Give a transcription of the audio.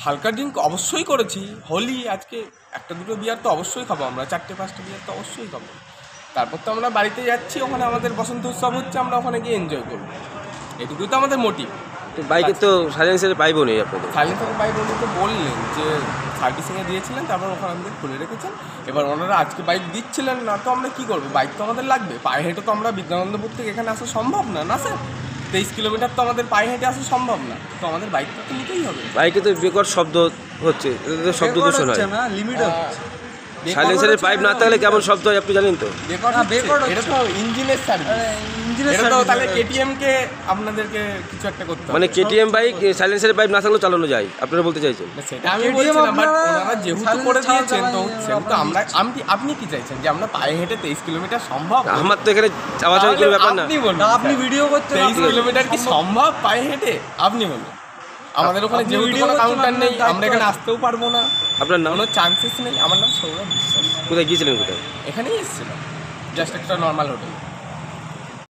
হালকা ড্রিঙ্ক অবশ্যই করেছি। হোলি আজকে একটা দুটো বিয়ার তো অবশ্যই খাবো, আমরা 4-5টা বিয়ার তো অবশ্যই খাবো। তারপর তো আমরা বাড়িতে যাচ্ছি, ওখানে আমাদের বসন্ত উৎসব হচ্ছে, আমরা ওখানে গিয়ে এনজয় করবো, এটুকুই তো আমাদের মোটিভ। তো বাইকে তো সাইলেন্সারের পাইপও নেই আপনাদের। সাইলেন্সারের বাইক উনি তো বললেন যে সার্ভিসিংয়ে দিয়েছিলেন, তারপর ওখানে আমাদের খুলে রেখেছেন। এবার ওনারা আজকে বাইক দিচ্ছিলেন না, তো আমরা কী করবো? বাইক তো আমাদের লাগবে, পায়ে হেঁটে তো আমরা বিদ্যানন্দপুর থেকে এখানে আসা সম্ভব না, না স্যার? 23 কিলোমিটার তো আমাদের পায়ে হেঁটে আসা সম্ভব না, তো আমাদের বাইকটা তো নিতেই হবে। বাইকে তো বেকার শব্দ হচ্ছে, এতে তো শব্দ দূষণ হয়। সাইলেন্সারের পাইপ না থাকলে কেমন শব্দ হয় আপনি জানেন তো? এটা তো ইঞ্জিনের সার্ভিস, এটা তো তাহলে কেটিএমকে আপনাদেরকে কিছু একটা করতে হবে। মানে কেটিএম বাইক সাইলেন্সারের পাইপ না থাকলেও চালানো যায়, আপনারা বলতে চাইছেন? সেটা আমি বলছিলাম, বাট ওনারা যেহেতু করে দিয়েছেন, তো সেহেতু আমরা আপনি কি চাইছেন যে আমরা পায়ে হেঁটে 23 কিলোমিটার সম্ভব? আমার তো এখানে চাওয়াচাওয়ি কোনো ব্যাপার না। আপনি ভিডিও করতে 23 কিলোমিটার কি সম্ভব পায়ে হেঁটে? আপনি বলুন। আমাদের ওখানে যেহেতু কোনো কাউন্টার নেই, আমরা এখানে আসতেও পারবো না, আপনার নাম? কোনো চান্সেস নেই। আমার নাম সৌরভ বিশ্বাস। কোথায় গিয়েছিলেন? কোথায়? এখানেই এসেছিলাম, জাস্ট একটা নর্মাল হোটেল।